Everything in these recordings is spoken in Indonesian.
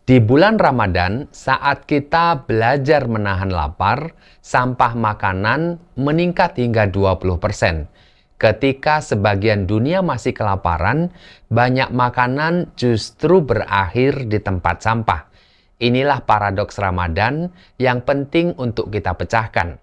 Di bulan Ramadan, saat kita belajar menahan lapar, sampah makanan meningkat hingga 20%. Ketika sebagian dunia masih kelaparan, banyak makanan justru berakhir di tempat sampah. Inilah paradoks Ramadan yang penting untuk kita pecahkan.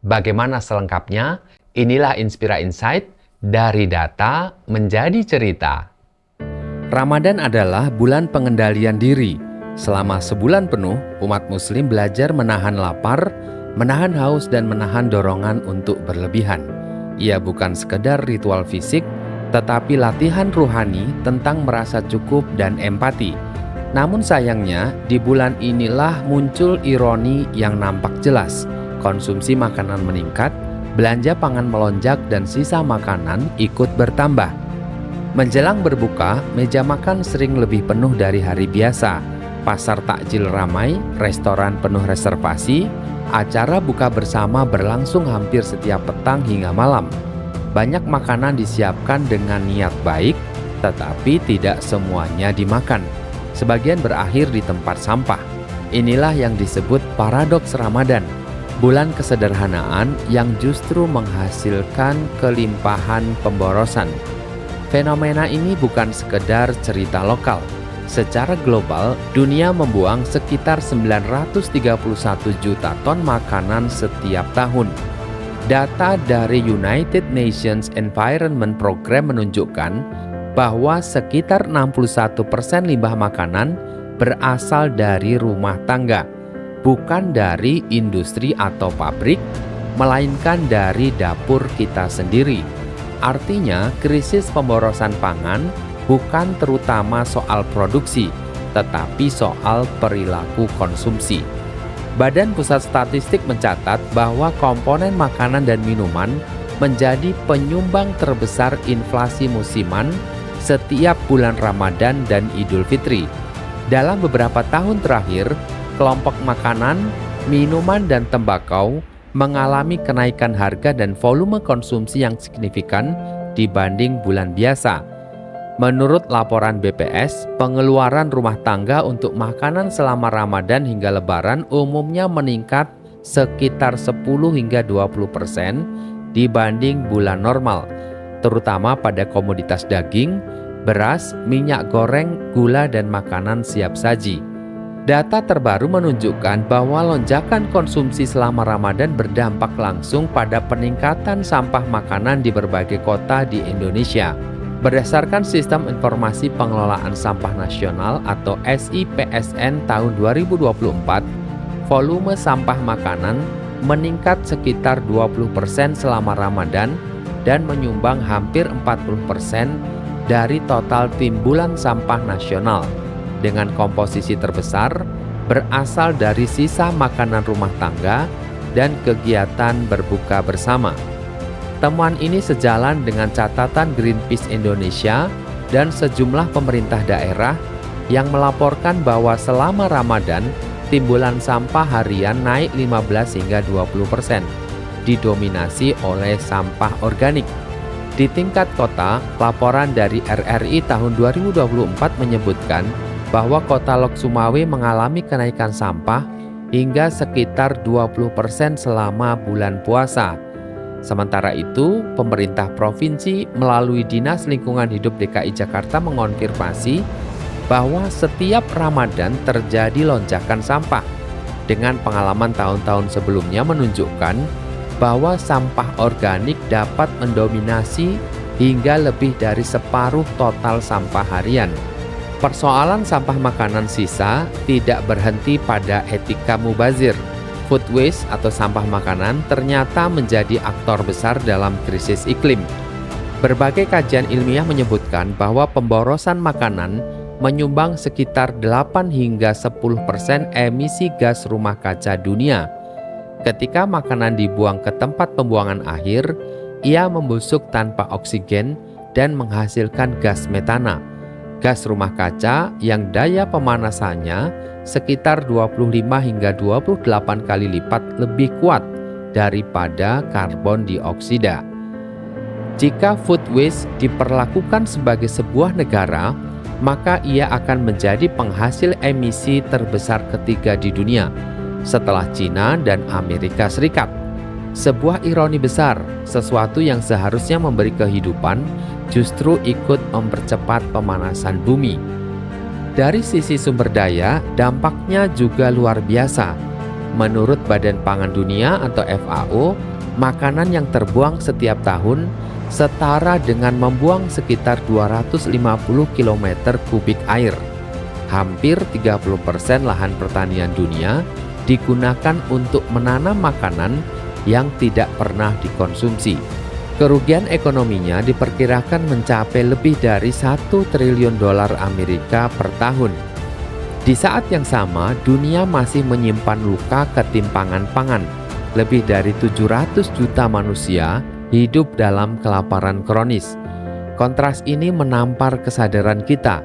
Bagaimana selengkapnya? Inilah Inspira Insight dari data menjadi cerita. Ramadan adalah bulan pengendalian diri. Selama sebulan penuh, umat muslim belajar menahan lapar, menahan haus, dan menahan dorongan untuk berlebihan. Ia bukan sekedar ritual fisik, tetapi latihan ruhani tentang merasa cukup dan empati. Namun sayangnya, di bulan inilah muncul ironi yang nampak jelas. Konsumsi makanan meningkat, belanja pangan melonjak, dan sisa makanan ikut bertambah. Menjelang berbuka, meja makan sering lebih penuh dari hari biasa. Pasar takjil ramai, restoran penuh reservasi, acara buka bersama berlangsung hampir setiap petang hingga malam. Banyak makanan disiapkan dengan niat baik, tetapi tidak semuanya dimakan. Sebagian berakhir di tempat sampah. Inilah yang disebut paradoks Ramadan, bulan kesederhanaan yang justru menghasilkan kelimpahan pemborosan. Fenomena ini bukan sekedar cerita lokal. Secara global, dunia membuang sekitar 931 juta ton makanan setiap tahun. Data dari United Nations Environment Program menunjukkan bahwa sekitar 61% limbah makanan berasal dari rumah tangga, bukan dari industri atau pabrik, melainkan dari dapur kita sendiri. Artinya, krisis pemborosan pangan bukan terutama soal produksi, tetapi soal perilaku konsumsi. Badan Pusat Statistik mencatat bahwa komponen makanan dan minuman menjadi penyumbang terbesar inflasi musiman setiap bulan Ramadan dan Idul Fitri. Dalam beberapa tahun terakhir, kelompok makanan, minuman, dan tembakau mengalami kenaikan harga dan volume konsumsi yang signifikan dibanding bulan biasa. Menurut laporan BPS, pengeluaran rumah tangga untuk makanan selama Ramadan hingga Lebaran umumnya meningkat sekitar 10 hingga 20% dibanding bulan normal, terutama pada komoditas daging, beras, minyak goreng, gula, dan makanan siap saji. Data terbaru menunjukkan bahwa lonjakan konsumsi selama Ramadan berdampak langsung pada peningkatan sampah makanan di berbagai kota di Indonesia. Berdasarkan Sistem Informasi Pengelolaan Sampah Nasional atau SIPSN tahun 2024, volume sampah makanan meningkat sekitar 20% selama Ramadan dan menyumbang hampir 40% dari total timbulan sampah nasional. Dengan komposisi terbesar berasal dari sisa makanan rumah tangga dan kegiatan berbuka bersama. Temuan ini sejalan dengan catatan Greenpeace Indonesia dan sejumlah pemerintah daerah yang melaporkan bahwa selama Ramadan, timbulan sampah harian naik 15 hingga 20%, didominasi oleh sampah organik. Di tingkat kota, laporan dari RRI tahun 2024 menyebutkan bahwa Kota Lok Sumawe mengalami kenaikan sampah hingga sekitar 20% selama bulan puasa. Sementara itu, pemerintah provinsi melalui Dinas Lingkungan Hidup DKI Jakarta mengonfirmasi bahwa setiap Ramadan terjadi lonjakan sampah. Dengan pengalaman tahun-tahun sebelumnya menunjukkan bahwa sampah organik dapat mendominasi hingga lebih dari separuh total sampah harian. Persoalan sampah makanan sisa tidak berhenti pada etika mubazir. Food waste atau sampah makanan ternyata menjadi aktor besar dalam krisis iklim. Berbagai kajian ilmiah menyebutkan bahwa pemborosan makanan menyumbang sekitar 8 hingga 10% emisi gas rumah kaca dunia. Ketika makanan dibuang ke tempat pembuangan akhir, ia membusuk tanpa oksigen dan menghasilkan gas metana. Gas rumah kaca yang daya pemanasannya sekitar 25 hingga 28 kali lipat lebih kuat daripada karbon dioksida. Jika food waste diperlakukan sebagai sebuah negara, maka ia akan menjadi penghasil emisi terbesar ketiga di dunia setelah Cina dan Amerika Serikat. Sebuah ironi besar, sesuatu yang seharusnya memberi kehidupan justru ikut mempercepat pemanasan bumi. Dari sisi sumber daya, dampaknya juga luar biasa. Menurut Badan Pangan Dunia atau FAO, makanan yang terbuang setiap tahun setara dengan membuang sekitar 250 km kubik air. Hampir 30% lahan pertanian dunia digunakan untuk menanam makanan yang tidak pernah dikonsumsi. Kerugian ekonominya diperkirakan mencapai lebih dari 1 triliun dolar Amerika per tahun. Di saat yang sama, dunia masih menyimpan luka ketimpangan pangan. Lebih dari 700 juta manusia hidup dalam kelaparan kronis. Kontras ini menampar kesadaran kita,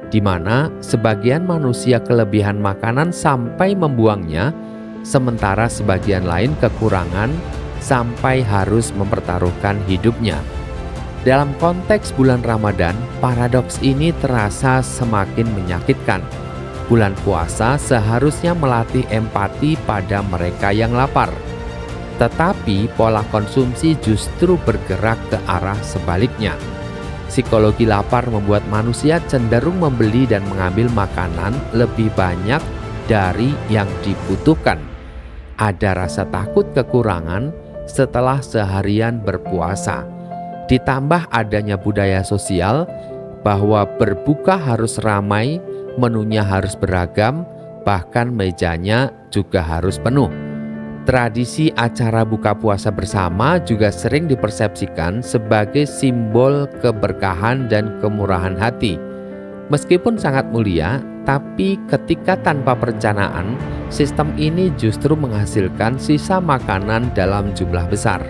di mana sebagian manusia kelebihan makanan sampai membuangnya, sementara sebagian lain kekurangan sampai harus mempertaruhkan hidupnya. Dalam konteks bulan Ramadan, paradoks ini terasa semakin menyakitkan. Bulan puasa seharusnya melatih empati pada mereka yang lapar. Tetapi pola konsumsi justru bergerak ke arah sebaliknya. Psikologi lapar membuat manusia cenderung membeli dan mengambil makanan lebih banyak dari yang dibutuhkan. Ada rasa takut kekurangan setelah seharian berpuasa. Ditambah adanya budaya sosial bahwa berbuka harus ramai, menunya harus beragam, bahkan mejanya juga harus penuh. Tradisi acara buka puasa bersama juga sering dipersepsikan sebagai simbol keberkahan dan kemurahan hati. Meskipun sangat mulia, tapi ketika tanpa perencanaan, sistem ini justru menghasilkan sisa makanan dalam jumlah besar.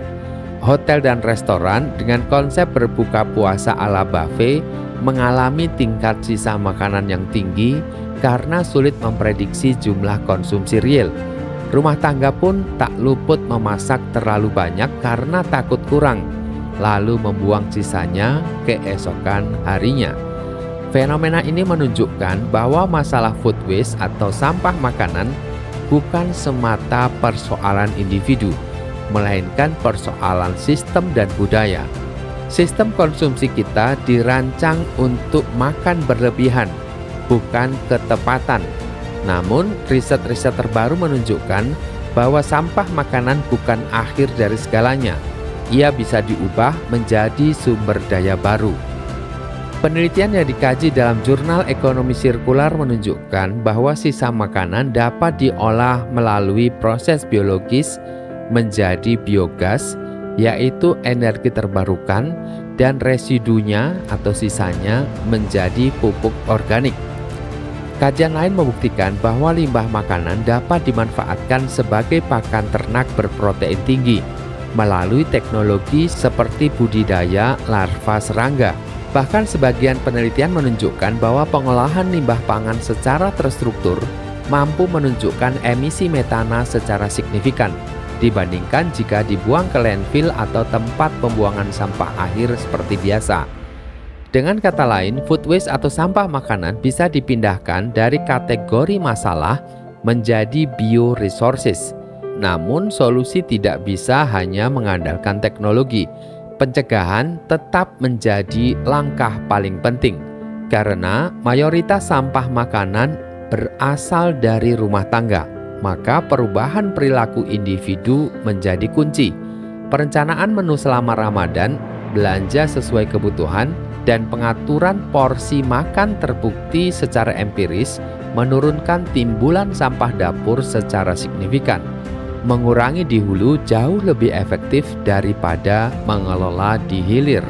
Hotel dan restoran dengan konsep berbuka puasa ala buffet mengalami tingkat sisa makanan yang tinggi karena sulit memprediksi jumlah konsumsi real. Rumah tangga pun tak luput memasak terlalu banyak karena takut kurang, lalu membuang sisanya keesokan harinya. Fenomena ini menunjukkan bahwa masalah food waste atau sampah makanan bukan semata persoalan individu, melainkan persoalan sistem dan budaya. Sistem konsumsi kita dirancang untuk makan berlebihan, bukan ketepatan. Namun, riset-riset terbaru menunjukkan bahwa sampah makanan bukan akhir dari segalanya. Ia bisa diubah menjadi sumber daya baru. Penelitian yang dikaji dalam jurnal ekonomi sirkular menunjukkan bahwa sisa makanan dapat diolah melalui proses biologis menjadi biogas, yaitu energi terbarukan, dan residunya atau sisanya menjadi pupuk organik. Kajian lain membuktikan bahwa limbah makanan dapat dimanfaatkan sebagai pakan ternak berprotein tinggi melalui teknologi seperti budidaya larva serangga. Bahkan sebagian penelitian menunjukkan bahwa pengolahan limbah pangan secara terstruktur mampu menunjukkan emisi metana secara signifikan dibandingkan jika dibuang ke landfill atau tempat pembuangan sampah akhir seperti biasa. Dengan kata lain, food waste atau sampah makanan bisa dipindahkan dari kategori masalah menjadi bioresources. Namun, solusi tidak bisa hanya mengandalkan teknologi. Pencegahan tetap menjadi langkah paling penting, karena mayoritas sampah makanan berasal dari rumah tangga. Maka perubahan perilaku individu menjadi kunci. Perencanaan menu selama Ramadan, belanja sesuai kebutuhan, dan pengaturan porsi makan terbukti secara empiris menurunkan timbulan sampah dapur secara signifikan. Mengurangi di hulu jauh lebih efektif daripada mengelola di hilir.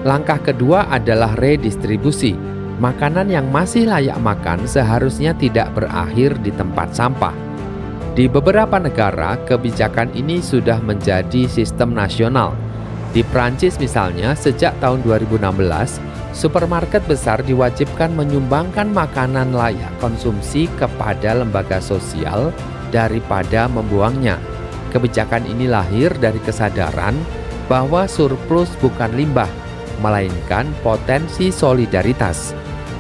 Langkah kedua adalah redistribusi. Makanan yang masih layak makan seharusnya tidak berakhir di tempat sampah. Di beberapa negara, kebijakan ini sudah menjadi sistem nasional. Di Prancis misalnya, sejak tahun 2016, supermarket besar diwajibkan menyumbangkan makanan layak konsumsi kepada lembaga sosial daripada membuangnya. Kebijakan ini lahir dari kesadaran bahwa surplus bukan limbah, melainkan potensi solidaritas.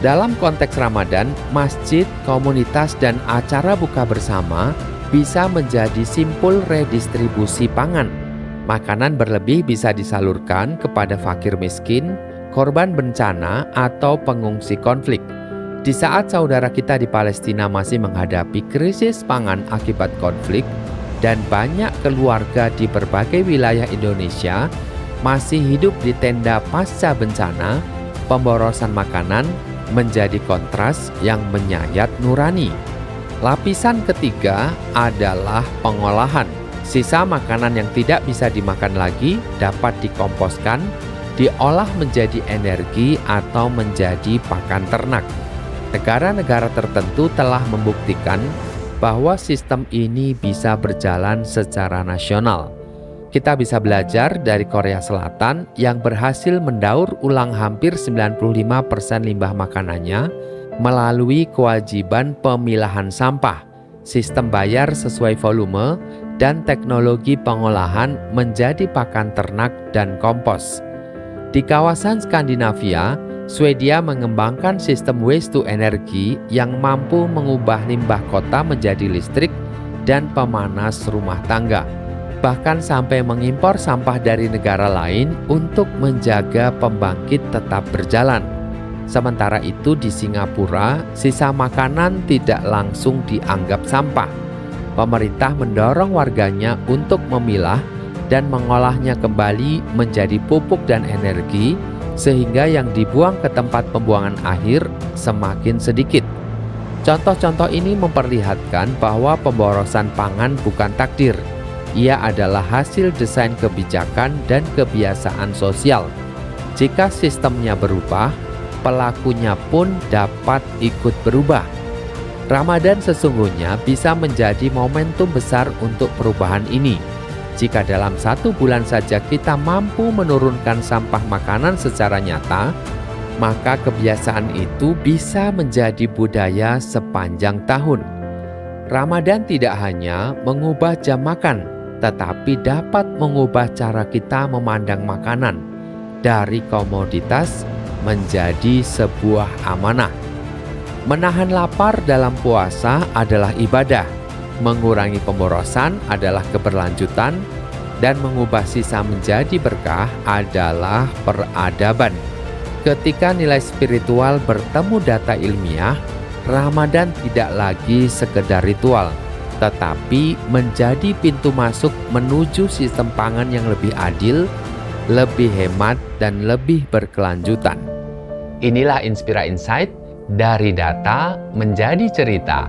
Dalam konteks Ramadan, masjid, komunitas, dan acara buka bersama bisa menjadi simpul redistribusi pangan. Makanan berlebih bisa disalurkan kepada fakir miskin, korban bencana, atau pengungsi konflik. Di saat saudara kita di Palestina masih menghadapi krisis pangan akibat konflik, dan banyak keluarga di berbagai wilayah Indonesia masih hidup di tenda pasca bencana, pemborosan makanan menjadi kontras yang menyayat nurani. Lapisan ketiga adalah pengolahan. Sisa makanan yang tidak bisa dimakan lagi dapat dikomposkan, diolah menjadi energi atau menjadi pakan ternak. Negara-negara tertentu telah membuktikan bahwa sistem ini bisa berjalan secara nasional. Kita bisa belajar dari Korea Selatan yang berhasil mendaur ulang hampir 95% limbah makanannya melalui kewajiban pemilahan sampah, sistem bayar sesuai volume, dan teknologi pengolahan menjadi pakan ternak dan kompos. Di kawasan Skandinavia, Swedia mengembangkan sistem waste to energy yang mampu mengubah limbah kota menjadi listrik dan pemanas rumah tangga. Bahkan sampai mengimpor sampah dari negara lain untuk menjaga pembangkit tetap berjalan. Sementara itu di Singapura, sisa makanan tidak langsung dianggap sampah. Pemerintah mendorong warganya untuk memilah dan mengolahnya kembali menjadi pupuk dan energi, sehingga yang dibuang ke tempat pembuangan akhir semakin sedikit. Contoh-contoh ini memperlihatkan bahwa pemborosan pangan bukan takdir. Ia adalah hasil desain kebijakan dan kebiasaan sosial. Jika sistemnya berubah, pelakunya pun dapat ikut berubah. Ramadan sesungguhnya bisa menjadi momentum besar untuk perubahan ini. Jika dalam 1 bulan saja kita mampu menurunkan sampah makanan secara nyata, maka kebiasaan itu bisa menjadi budaya sepanjang tahun. Ramadan tidak hanya mengubah jam makan, tetapi dapat mengubah cara kita memandang makanan dari komoditas menjadi sebuah amanah. Menahan lapar dalam puasa adalah ibadah, mengurangi pemborosan adalah keberlanjutan, dan mengubah sisa menjadi berkah adalah peradaban. Ketika nilai spiritual bertemu data ilmiah, Ramadan tidak lagi sekedar ritual, tetapi menjadi pintu masuk menuju sistem pangan yang lebih adil, lebih hemat, dan lebih berkelanjutan. Inilah Inspira Insight, dari data menjadi cerita.